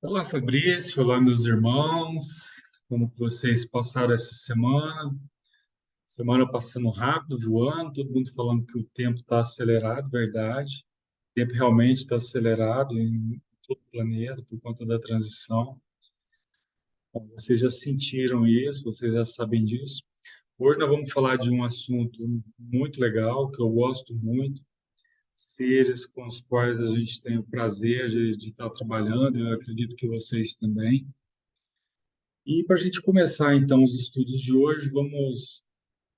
Olá, Fabrício. Olá, meus irmãos. Como que vocês passaram essa semana? Semana passando rápido, voando, todo mundo falando que o tempo está acelerado, verdade. O tempo realmente está acelerado em todo o planeta por conta da transição. Bom, vocês já sentiram isso, vocês já sabem disso. Hoje nós vamos falar de um assunto muito legal, que eu gosto muito, seres com os quais a gente tem o prazer de estar trabalhando, eu acredito que vocês também. E para a gente começar, então, os estudos de hoje, vamos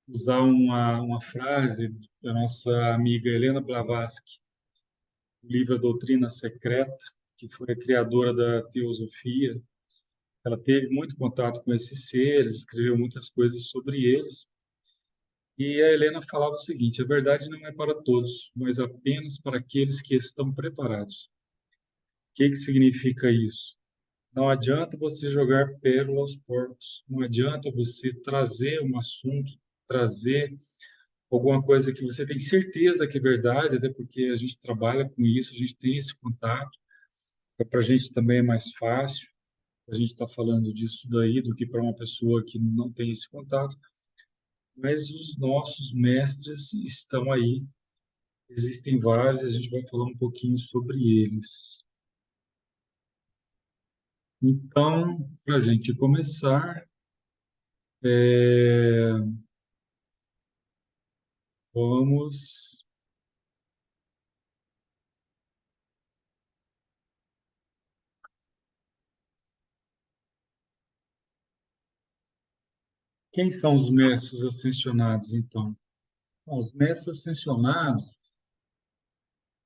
usar uma frase da nossa amiga Helena Blavatsky, do livro A Doutrina Secreta, que foi a criadora da teosofia. Ela teve muito contato com esses seres, escreveu muitas coisas sobre eles. E a Helena falava o seguinte: a verdade não é para todos, mas apenas para aqueles que estão preparados. O que significa isso? Não adianta você jogar pérola aos porcos. Não adianta você trazer um assunto, trazer alguma coisa que você tem certeza que é verdade, até porque a gente trabalha com isso, a gente tem esse contato. Para a gente também é mais fácil a gente estar falando disso daí do que para uma pessoa que não tem esse contato. Mas os nossos mestres estão aí. Existem vários e a gente vai falar um pouquinho sobre eles. Então, para a gente começar, é, vamos. Quem são os mestres ascensionados, então? Bom, os mestres ascensionados,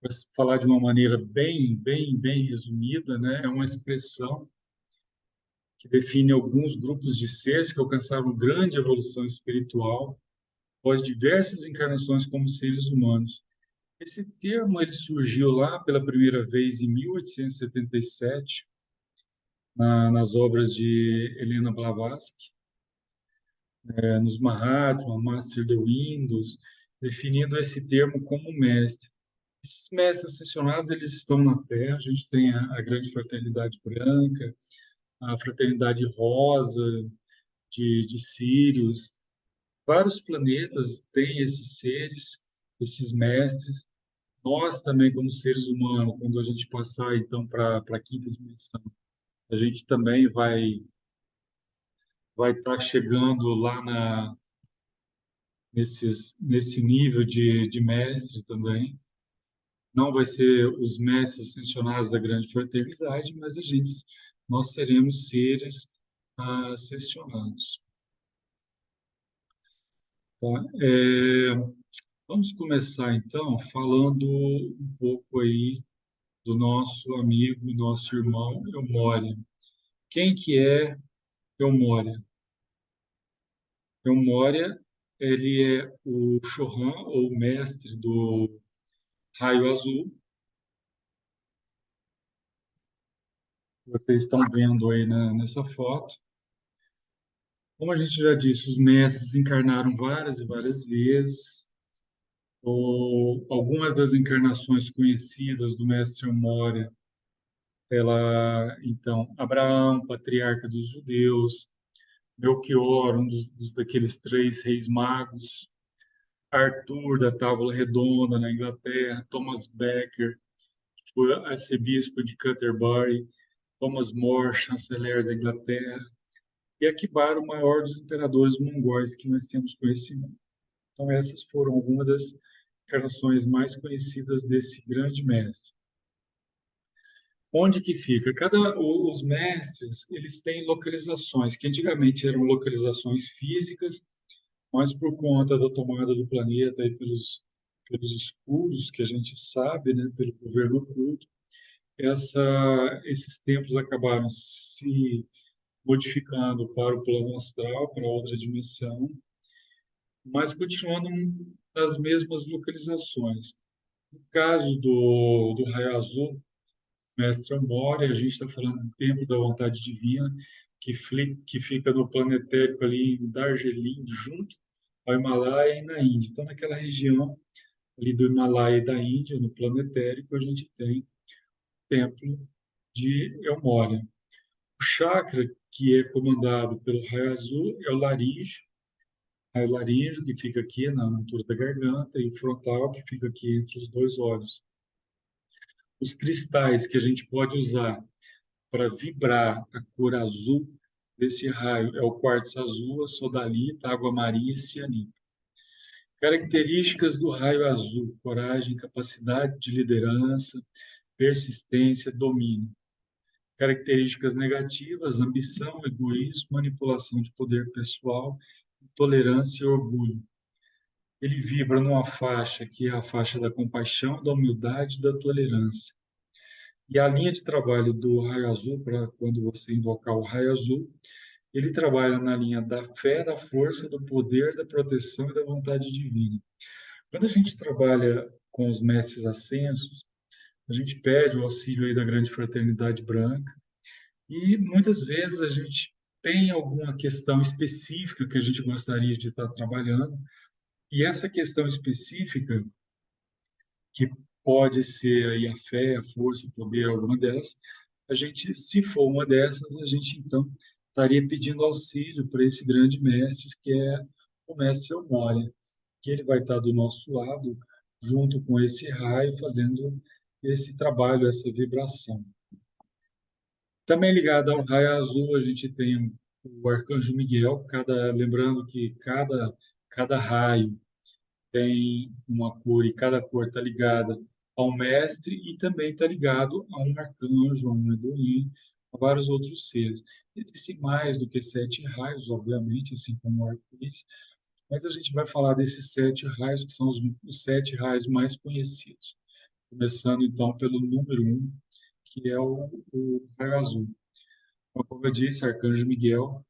para se falar de uma maneira bem resumida, né, é uma expressão que define alguns grupos de seres que alcançaram grande evolução espiritual após diversas encarnações como seres humanos. Esse termo ele surgiu lá pela primeira vez em 1877, nas obras de Helena Blavatsky, nos Mahatma, Master the Windows, definindo esse termo como mestre. Esses mestres ascensionados, eles estão na Terra, a gente tem a grande fraternidade branca, a fraternidade rosa de Sírios, vários planetas têm esses seres, esses mestres. Nós também, como seres humanos, quando a gente passar então para a quinta dimensão, a gente também vai estar chegando lá nesse nível de mestre também. Não vai ser os mestres ascensionados da grande fraternidade, mas nós seremos seres ascensionados. Tá? Vamos começar então falando um pouco aí do nosso amigo, nosso irmão Eumória. Quem que é Eumória? Eumória, ele é o Chohan, ou mestre do raio azul. Vocês estão vendo aí nessa foto. Como a gente já disse, os mestres encarnaram várias e várias vezes. Algumas das encarnações conhecidas do mestre Moria, então, Abraão, patriarca dos judeus, Melchior, um dos daqueles três reis magos, Arthur, da Távola Redonda, na Inglaterra, Thomas Becket, que foi arcebispo de Canterbury, Thomas More, chanceler da Inglaterra, e Akbar, o maior dos imperadores mongóis que nós temos conhecimento. Então, essas foram algumas das encarnações mais conhecidas desse grande mestre. Onde que fica? Os mestres, eles têm localizações, que antigamente eram localizações físicas, mas por conta da tomada do planeta e pelos escuros que a gente sabe, né, pelo governo oculto, esses templos acabaram se modificando para o plano astral, para outra dimensão, mas continuando nas mesmas localizações. No caso do Raio Azul, Mestre Moria, a gente está falando do Templo da Vontade Divina, que fica no planetérico ali em Darjeeling, junto ao Himalaia e na Índia. Então, naquela região ali do Himalaia e da Índia, no planetérico, a gente tem o Templo de Elmória. O chakra que é comandado pelo raio azul é o laríngeo, que fica aqui na altura da garganta, e o frontal, que fica aqui entre os dois olhos. Os cristais que a gente pode usar para vibrar a cor azul desse raio é o quartzo azul, a sodalita, a água marinha e cianita. Características do raio azul: coragem, capacidade de liderança, persistência, domínio. Características negativas: ambição, egoísmo, manipulação de poder pessoal, intolerância e orgulho. Ele vibra numa faixa que é a faixa da compaixão, da humildade e da tolerância. E a linha de trabalho do raio azul, para quando você invocar o raio azul, ele trabalha na linha da fé, da força, do poder, da proteção e da vontade divina. Quando a gente trabalha com os mestres ascensos, a gente pede o auxílio aí da grande fraternidade branca e muitas vezes a gente tem alguma questão específica que a gente gostaria de estar trabalhando e essa questão específica, que pode ser aí a fé, a força, o poder, alguma dessas, a gente, se for uma dessas, a gente então estaria pedindo auxílio para esse grande mestre, que é o mestre Elmória, que ele vai estar do nosso lado, junto com esse raio, fazendo esse trabalho, essa vibração. Também ligado ao raio azul, a gente tem o Arcanjo Miguel, lembrando que cada raio tem uma cor e cada cor está ligada a um mestre e também está ligado a um arcanjo, a um Elohim, a vários outros seres. Existem mais do que 7 raios, obviamente, assim como o arco-íris, mas a gente vai falar desses 7 raios, que são os 7 raios mais conhecidos. Começando, então, pelo número 1, que é o raio azul. Então, como eu disse, Arcanjo Miguel,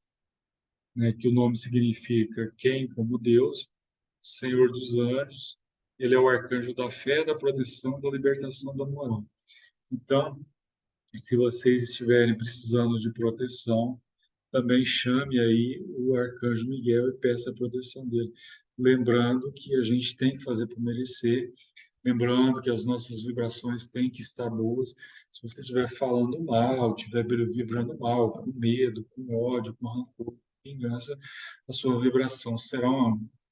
né, que o nome significa quem como Deus, Senhor dos anjos, ele é o arcanjo da fé, da proteção, da libertação, da moral. Então, se vocês estiverem precisando de proteção, também chame aí o arcanjo Miguel e peça a proteção dele. Lembrando que a gente tem que fazer por merecer, lembrando que as nossas vibrações têm que estar boas. Se você estiver falando mal, estiver vibrando mal, com medo, com ódio, com rancor, com vingança, a sua vibração será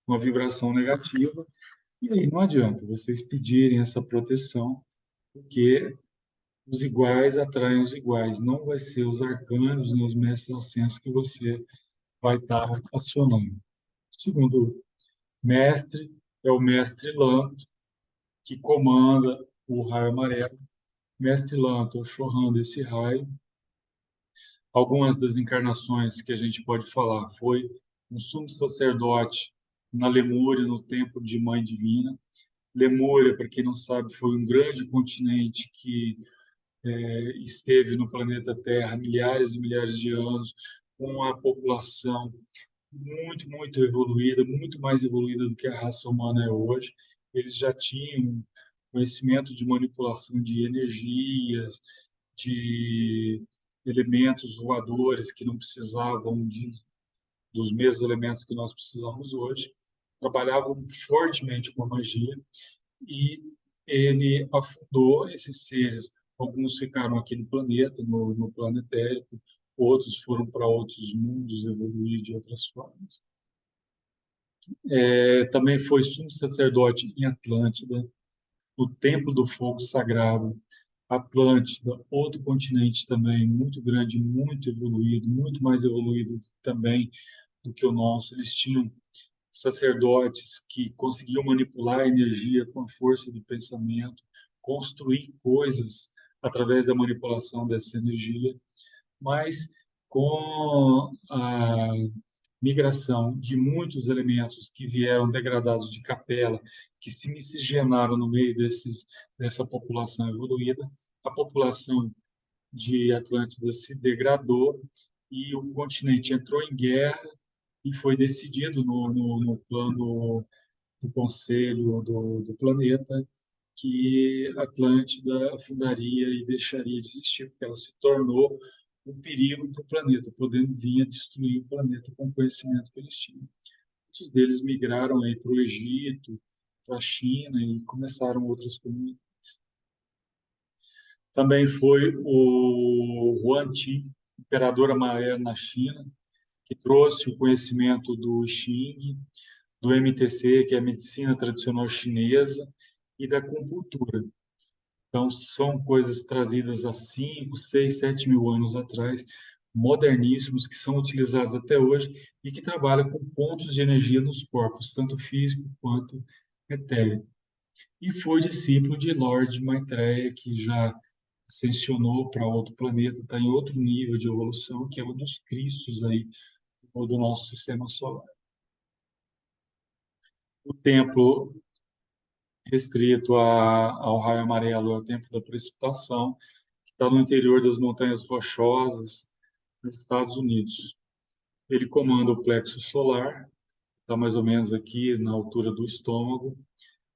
uma vibração negativa. E aí não adianta vocês pedirem essa proteção, porque os iguais atraem os iguais. Não vai ser os arcanjos nem os mestres ascensos que você vai estar acionando. O segundo mestre é o mestre Lanto, que comanda o raio amarelo. Mestre Lanto, chorrando esse raio. Algumas das encarnações que a gente pode falar foi um sumo sacerdote na Lemúria, no templo de Mãe Divina. Lemúria, para quem não sabe, foi um grande continente que esteve no planeta Terra milhares e milhares de anos, com uma população muito, muito evoluída, muito mais evoluída do que a raça humana é hoje. Eles já tinham conhecimento de manipulação de energias, de elementos voadores que não precisavam dos mesmos elementos que nós precisamos hoje. Trabalhavam fortemente com a magia e ele afundou esses seres. Alguns ficaram aqui no planeta, no planetérico, outros foram para outros mundos evoluir de outras formas. Também foi sumo sacerdote em Atlântida, no Templo do Fogo Sagrado. Atlântida, outro continente também muito grande, muito evoluído, muito mais evoluído também do que o nosso. Eles tinham sacerdotes que conseguiam manipular a energia com a força do pensamento, construir coisas através da manipulação dessa energia, mas com a migração de muitos elementos que vieram degradados de capela, que se miscigenaram no meio dessa população evoluída, a população de Atlântida se degradou e o continente entrou em guerra e foi decidido no plano do Conselho do planeta que Atlântida afundaria e deixaria de existir, porque ela se tornou um perigo para o planeta, podendo vir a destruir o planeta com o conhecimento que eles tinham. Muitos deles migraram aí para o Egito, para a China e começaram outras comunidades. Também foi o Huan-Ti, imperador amarelo na China, que trouxe o conhecimento do Xing, do MTC, que é a medicina tradicional chinesa, e da acupuntura. Então, são coisas trazidas há 5, 6, 7 mil anos atrás, moderníssimos, que são utilizados até hoje e que trabalham com pontos de energia nos corpos, tanto físico quanto etéreo. E foi discípulo de Lord Maitreya, que já ascensionou para outro planeta, está em outro nível de evolução, que é um dos Cristos aí do nosso sistema solar. O templo restrito ao raio amarelo é o templo da precipitação, que está no interior das montanhas rochosas dos Estados Unidos. Ele comanda o plexo solar, está mais ou menos aqui na altura do estômago.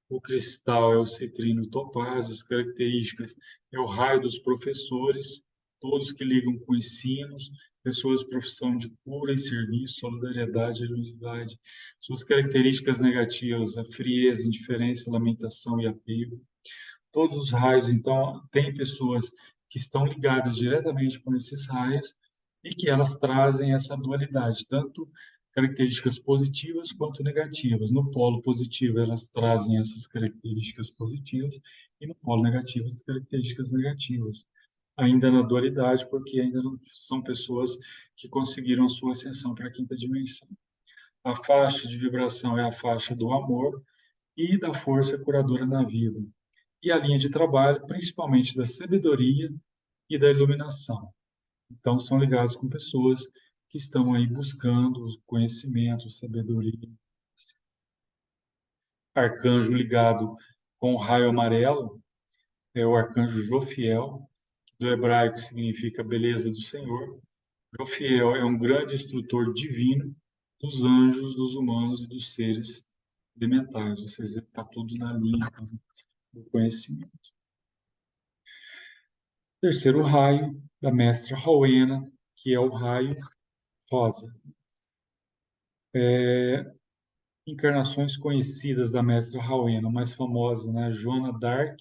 O cristal é o citrino topázio, as características é o raio dos professores, todos que ligam com ensinos, pessoas de profissão de cura e serviço, solidariedade, generosidade. Suas características negativas, a frieza, indiferença, lamentação e apego. Todos os raios, então, tem pessoas que estão ligadas diretamente com esses raios e que elas trazem essa dualidade, tanto características positivas quanto negativas. No polo positivo, elas trazem essas características positivas e no polo negativo, as características negativas. Ainda na dualidade, porque ainda não são pessoas que conseguiram a sua ascensão para a quinta dimensão. A faixa de vibração é a faixa do amor e da força curadora na vida. E a linha de trabalho, principalmente da sabedoria e da iluminação. Então, são ligados com pessoas que estão aí buscando conhecimento, sabedoria. Arcanjo ligado com o raio amarelo é o arcanjo Jofiel, que do hebraico significa beleza do Senhor. Jofiel é um grande instrutor divino dos anjos, dos humanos e dos seres elementares. Vocês veem que está tudo na linha do conhecimento. Terceiro raio da mestra Rowena, que é o raio rosa. Encarnações conhecidas da mestra Rowena, mais famosa, né? Joana d'Arc,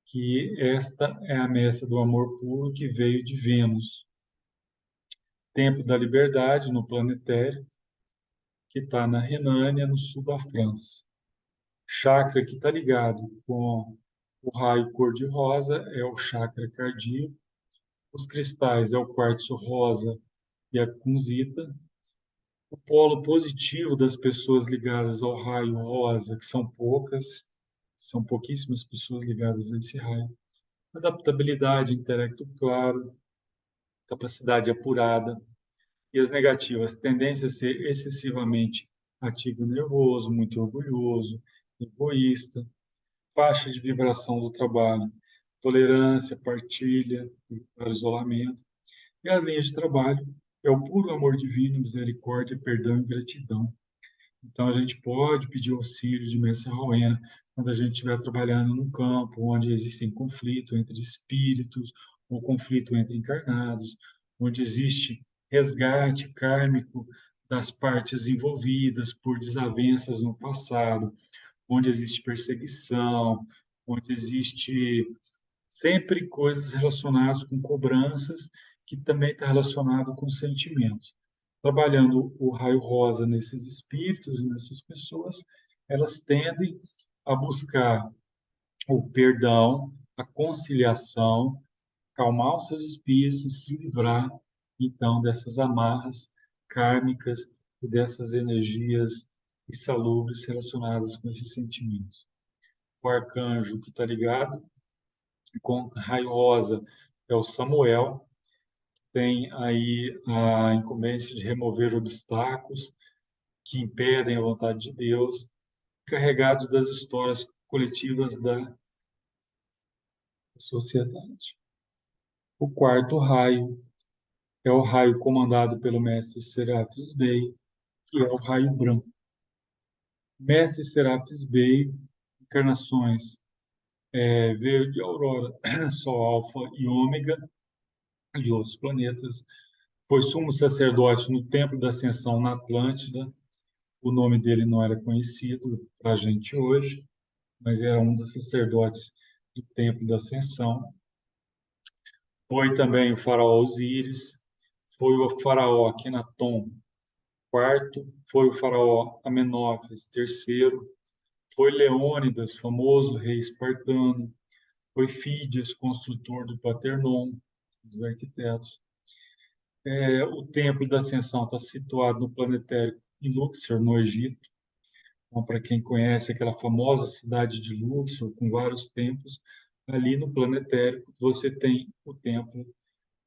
que esta é a mestra do amor puro que veio de Vênus. Templo da Liberdade, no planetário, que está na Renânia, no sul da França. Chakra que está ligado com o raio cor-de-rosa é o chakra cardíaco. Os cristais é o quartzo rosa e a kunzita. O polo positivo das pessoas ligadas ao raio rosa, que são poucas, são pouquíssimas pessoas ligadas a esse raio. Adaptabilidade, intelecto claro, capacidade apurada. E as negativas, tendência a ser excessivamente ativo e nervoso, muito orgulhoso, egoísta, faixa de vibração do trabalho, tolerância, partilha, isolamento. E as linhas de trabalho é o puro amor divino, misericórdia, perdão e gratidão. Então, a gente pode pedir auxílio de Mestre Rowena quando a gente estiver trabalhando num campo onde existem conflito entre espíritos ou conflito entre encarnados, onde existe resgate kármico das partes envolvidas por desavenças no passado, onde existe perseguição, onde existe sempre coisas relacionadas com cobranças, que também está relacionado com sentimentos. Trabalhando o raio rosa nesses espíritos e nessas pessoas, elas tendem a buscar o perdão, a conciliação, acalmar os seus espíritos e se livrar, então, dessas amarras kármicas e dessas energias insalubres relacionadas com esses sentimentos. O arcanjo que está ligado com raio rosa é o Samuel, tem aí a incumbência de remover obstáculos que impedem a vontade de Deus, carregados das histórias coletivas da sociedade. O quarto raio é o raio comandado pelo mestre Serapis Bey, que é o raio branco. Mestre Serapis Bey, encarnações verde, aurora, sol alfa e ômega de outros planetas. Foi sumo sacerdote no Templo da Ascensão na Atlântida. O nome dele não era conhecido para a gente hoje, mas era um dos sacerdotes do Templo da Ascensão. Foi também o faraó Osíris, foi o faraó Akenaton quarto, foi o faraó Amenófis terceiro, foi Leônidas, famoso rei espartano, foi Fídias, construtor do Paternon, dos arquitetos. O Templo da Ascensão está situado no planetário em Luxor, no Egito. Então, para quem conhece aquela famosa cidade de Luxor, com vários templos, ali no planetário você tem o templo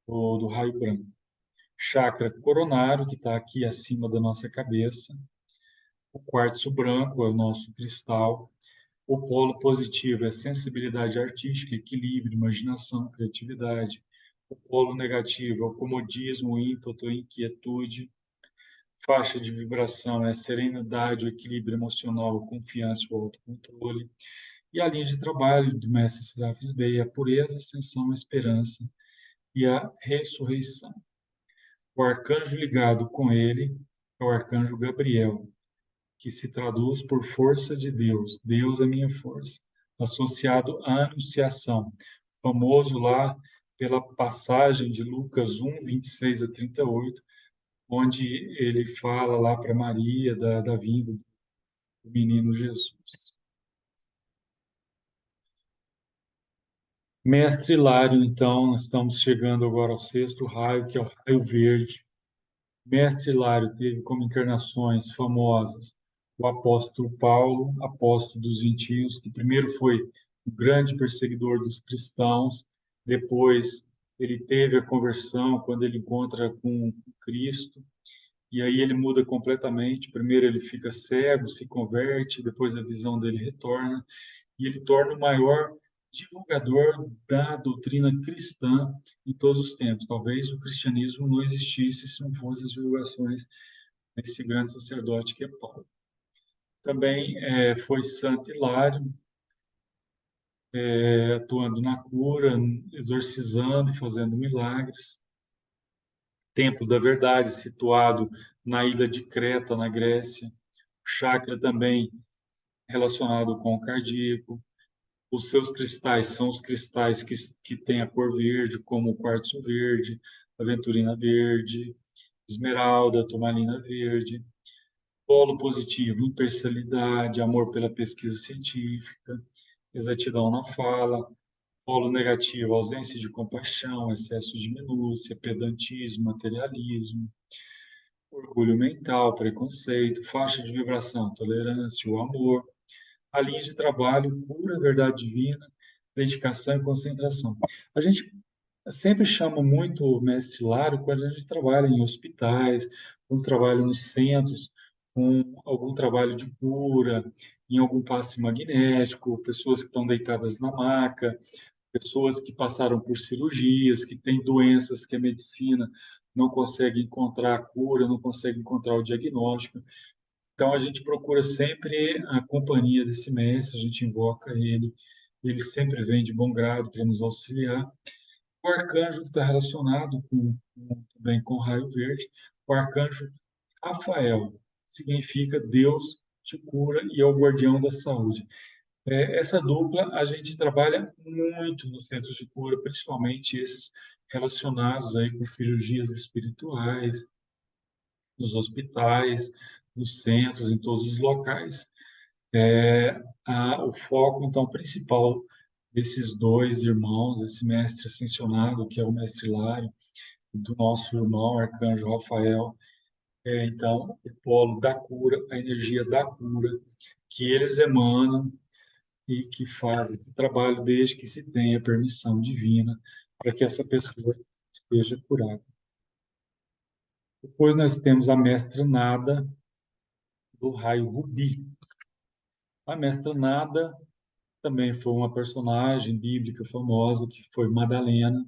do raio branco. Chakra coronário, que está aqui acima da nossa cabeça. O quartzo branco é o nosso cristal. O polo positivo é sensibilidade artística, equilíbrio, imaginação, criatividade. O polo negativo é o comodismo, ímpeto, inquietude. Faixa de vibração é a serenidade, o equilíbrio emocional, a confiança, o autocontrole. E a linha de trabalho do mestre Serafis Bey é a pureza, a ascensão, a esperança e a ressurreição. O arcanjo ligado com ele é o arcanjo Gabriel, que se traduz por força de Deus. Deus é minha força. Associado à Anunciação, famoso lá pela passagem de Lucas 1, 26 a 38, onde ele fala lá para Maria da vinda do menino Jesus. Mestre Hilário, então, nós estamos chegando agora ao sexto raio, que é o raio verde. Mestre Hilário teve como encarnações famosas o apóstolo Paulo, apóstolo dos gentios, que primeiro foi o grande perseguidor dos cristãos, depois ele teve a conversão quando ele encontra com Cristo, e aí ele muda completamente. Primeiro ele fica cego, se converte, depois a visão dele retorna, e ele torna o maior divulgador da doutrina cristã em todos os tempos. Talvez o cristianismo não existisse se não fossem as divulgações desse grande sacerdote que é Paulo. Também foi Santo Hilário, atuando na cura, exorcizando e fazendo milagres. Templo da Verdade, situado na ilha de Creta, na Grécia. Chakra também relacionado com o cardíaco. Os seus cristais são os cristais que têm a cor verde, como o quartzo verde, aventurina verde, esmeralda, turmalina verde. Polo positivo, imparcialidade, amor pela pesquisa científica, exatidão na fala. Polo negativo, ausência de compaixão, excesso de minúcia, pedantismo, materialismo, orgulho mental, preconceito, faixa de vibração, tolerância, o amor. A linha de trabalho, cura, verdade divina, dedicação e concentração. A gente sempre chama muito o mestre Lário quando a gente trabalha em hospitais, quando trabalha nos centros, com algum trabalho de cura, em algum passe magnético, pessoas que estão deitadas na maca, pessoas que passaram por cirurgias, que têm doenças que a medicina não consegue encontrar a cura, não consegue encontrar o diagnóstico. Então a gente procura sempre a companhia desse mestre, a gente invoca ele, ele sempre vem de bom grado para nos auxiliar. O arcanjo que está relacionado também com o raio verde, o arcanjo Rafael, significa Deus te cura e é o guardião da saúde. Essa dupla a gente trabalha muito nos centros de cura, principalmente esses relacionados aí com cirurgias espirituais, nos hospitais, nos centros, em todos os locais. O foco, então, principal desses dois irmãos, esse mestre ascensionado, que é o mestre Hilário, do nosso irmão Arcanjo Rafael, então, o polo da cura, a energia da cura, que eles emanam e que fazem esse trabalho desde que se tenha permissão divina para que essa pessoa esteja curada. Depois nós temos a mestra Nada, do raio Rubi. A mestra Nada também foi uma personagem bíblica famosa, que foi Madalena,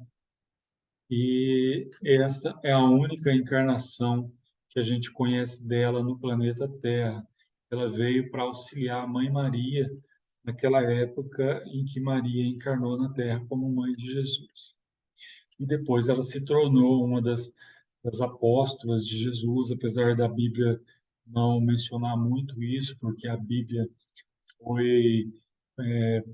e essa é a única encarnação que a gente conhece dela no planeta Terra. Ela veio para auxiliar a Mãe Maria naquela época em que Maria encarnou na Terra como mãe de Jesus. E depois ela se tornou uma das apóstolas de Jesus, apesar da Bíblia não mencionar muito isso, porque a Bíblia foi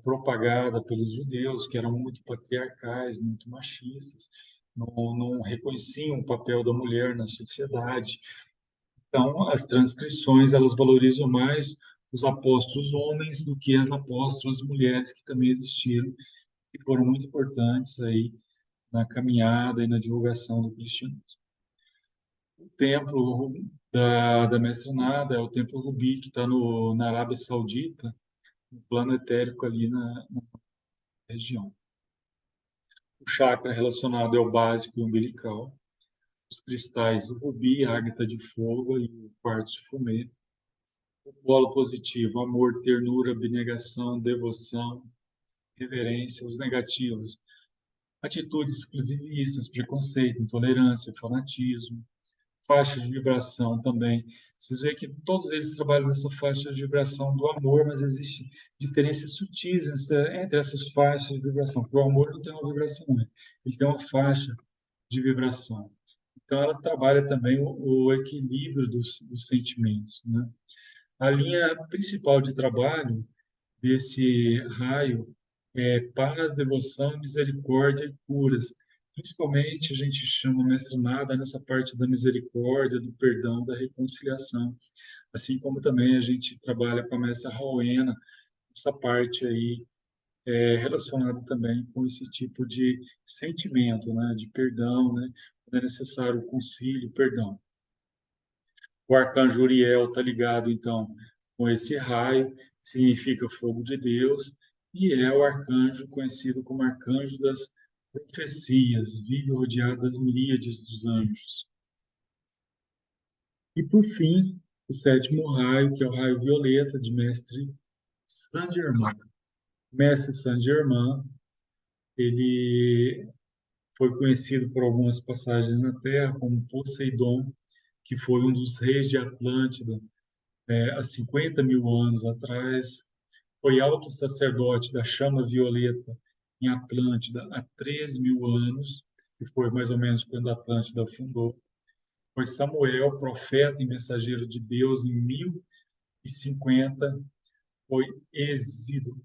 propagada pelos judeus, que eram muito patriarcais, muito machistas, não reconheciam o papel da mulher na sociedade. Então, as transcrições, elas valorizam mais os apóstolos homens do que as apóstolas mulheres, que também existiram, e foram muito importantes aí na caminhada e na divulgação do cristianismo. O templo da Mestra Nada é o templo Rubi, que está na Arábia Saudita, no plano etérico ali na região. O chakra relacionado é o básico e umbilical. Os cristais, o rubi, a ágata de fogo e o quartzo fumê. O polo positivo, amor, ternura, abnegação, devoção, reverência. Os negativos, atitudes exclusivistas, preconceito, intolerância, fanatismo. Faixa de vibração também. Vocês veem que todos eles trabalham nessa faixa de vibração do amor, mas existem diferenças sutis entre essas faixas de vibração. Porque o amor não tem uma vibração, né? Ele tem uma faixa de vibração. Então, ela trabalha também o equilíbrio dos sentimentos, né? A linha principal de trabalho desse raio é paz, devoção, misericórdia e curas. Principalmente a gente chama mestre nada nessa parte da misericórdia, do perdão, da reconciliação. Assim como também a gente trabalha com a mestra Rowena, essa parte aí relacionada também com esse tipo de sentimento, né, de perdão, né, quando é necessário o concílio, perdão. O arcanjo Uriel está ligado, então, com esse raio, significa fogo de Deus, e é o arcanjo conhecido como arcanjo das profecias, vive rodeado das miríades dos anjos. E, por fim, o sétimo raio, que é o raio violeta de Mestre Saint-Germain. Mestre Saint-Germain, ele foi conhecido por algumas passagens na Terra como Poseidon, que foi um dos reis de Atlântida, há 50 mil anos atrás, foi alto sacerdote da chama violeta em Atlântida há 13 mil anos, que foi mais ou menos quando a Atlântida fundou. Foi Samuel, profeta e mensageiro de Deus em 1050. Foi Êxodo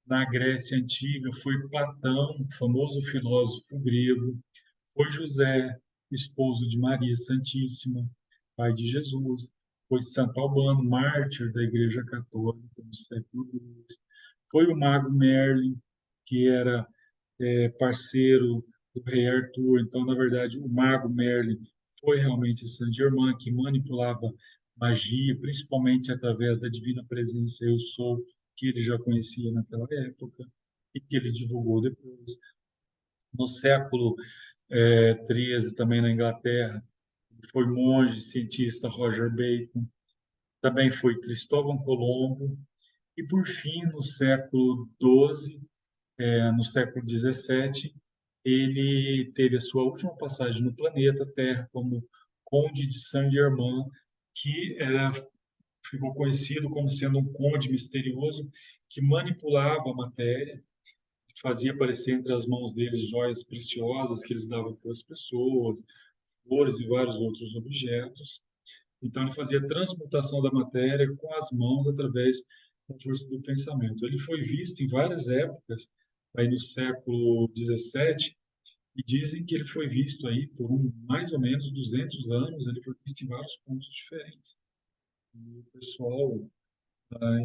na Grécia Antiga. Foi Platão, famoso filósofo grego. Foi José, esposo de Maria Santíssima, pai de Jesus. Foi Santo Albano, mártir da Igreja Católica no século II. Foi o mago Merlin, que era parceiro do rei Arthur. Então, na verdade, o mago Merlin foi realmente Saint-Germain, que manipulava magia, principalmente através da divina presença Eu Sou, que ele já conhecia naquela época e que ele divulgou depois. No século 13, também na Inglaterra, foi monge, cientista Roger Bacon, também foi Cristóvão Colombo, e por fim, no século XII, no século XVII, ele teve a sua última passagem no planeta Terra como Conde de Saint-Germain, que ficou conhecido como sendo um conde misterioso que manipulava a matéria, fazia aparecer entre as mãos deles joias preciosas que eles davam para as pessoas, flores e vários outros objetos. Então, ele fazia a transmutação da matéria com as mãos através da força do pensamento. Ele foi visto em várias épocas, aí no século XVII, e dizem que ele foi visto aí por mais ou menos 200 anos, ele foi visto em vários pontos diferentes. E o pessoal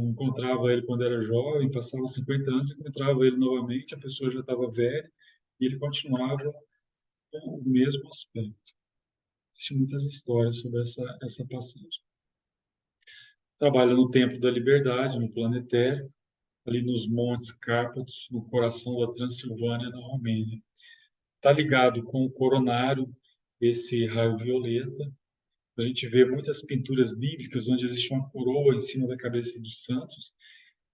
encontrava ele quando era jovem, passava 50 anos, encontrava ele novamente, a pessoa já estava velha, e ele continuava com o mesmo aspecto. Existem muitas histórias sobre essa passagem. Trabalha no Templo da Liberdade, no planetário, ali nos Montes Cárpatos, no coração da Transilvânia, na Romênia. Está ligado com o coronário, esse raio violeta. A gente vê muitas pinturas bíblicas onde existe uma coroa em cima da cabeça dos santos.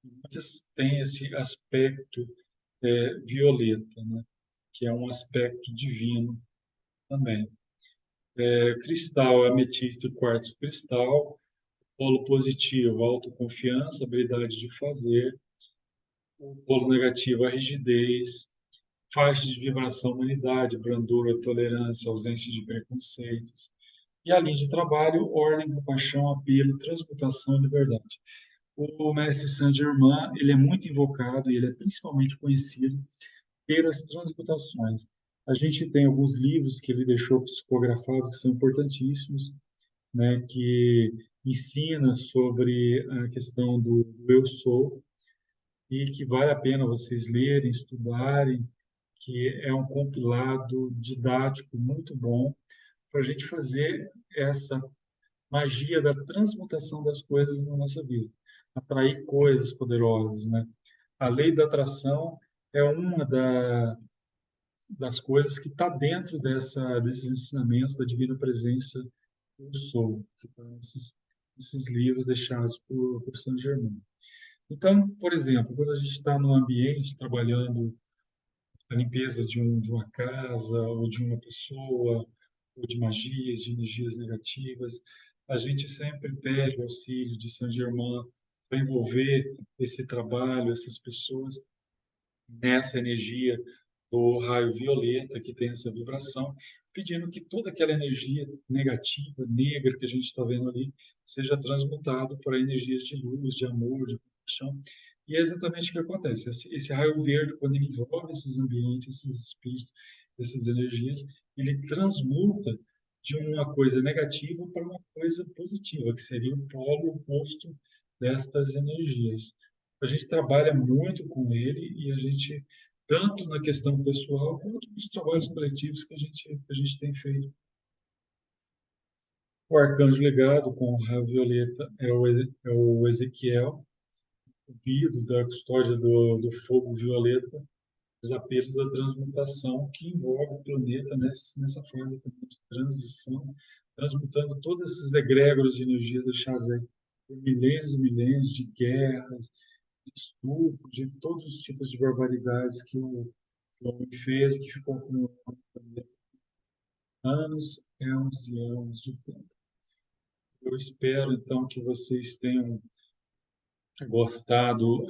Muitas têm esse aspecto violeta, né? Que é um aspecto divino também. Cristal, ametista e quartzo cristal. Polo positivo, autoconfiança, habilidade de fazer. O polo negativo, a rigidez. Faixa de vibração, humanidade, brandura, tolerância, ausência de preconceitos. E a linha de trabalho, ordem, compaixão, apelo, transmutação e liberdade. O mestre Saint-Germain, ele é muito invocado e ele é principalmente conhecido pelas transmutações. A gente tem alguns livros que ele deixou psicografados que são importantíssimos, né, que ensina sobre a questão do eu sou e que vale a pena vocês lerem, estudarem, que é um compilado didático muito bom para a gente fazer essa magia da transmutação das coisas na nossa vida, atrair coisas poderosas, né? A lei da atração é uma das coisas que está dentro desses ensinamentos da Divina Presença do Sou, que estão nesses livros deixados por Saint Germain. Então, por exemplo, quando a gente está num ambiente trabalhando a limpeza de uma casa, ou de uma pessoa, ou de magias, de energias negativas, a gente sempre pede o auxílio de Saint Germain para envolver esse trabalho, essas pessoas nessa energia do raio violeta, que tem essa vibração, pedindo que toda aquela energia negativa, negra que a gente está vendo ali, seja transmutado para energias de luz, de amor, de compaixão. E é exatamente o que acontece. Esse raio verde, quando ele envolve esses ambientes, esses espíritos, essas energias, ele transmuta de uma coisa negativa para uma coisa positiva, que seria o polo oposto destas energias. A gente trabalha muito com ele e a gente, tanto na questão pessoal, quanto nos trabalhos coletivos que a gente tem feito. O arcanjo legado com o raio violeta é o Ezequiel, o Bido da custódia do fogo violeta, os apelos da transmutação que envolve o planeta nessa fase também de transição, transmutando todos esses egrégoros de energias deixadas aí por milênios e milênios de guerras, de estupro, de todos os tipos de barbaridades que o homem fez, que ficou com anos, anos e anos de tempo. Eu espero, então, que vocês tenham gostado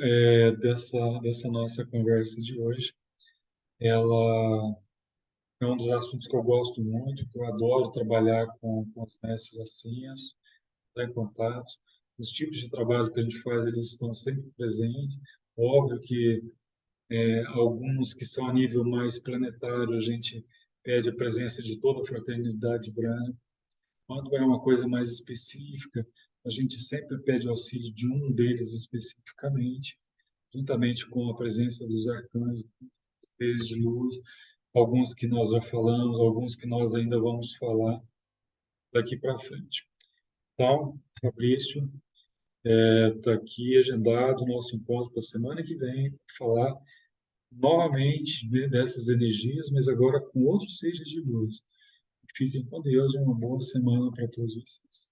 dessa nossa conversa de hoje. Ela é um dos assuntos que eu gosto muito, que eu adoro trabalhar com os mestres assim, estar em contato. Os tipos de trabalho que a gente faz, eles estão sempre presentes. Óbvio que alguns que são a nível mais planetário, a gente pede a presença de toda a fraternidade branca. Quando é uma coisa mais específica, a gente sempre pede auxílio de um deles especificamente, juntamente com a presença dos arcanos, seres de luz, alguns que nós já falamos, alguns que nós ainda vamos falar daqui para frente. Então, Fabrício, está aqui agendado o nosso encontro para a semana que vem, para falar novamente, né, dessas energias, mas agora com outros seres de luz. Fiquem com Deus e uma boa semana para todos vocês.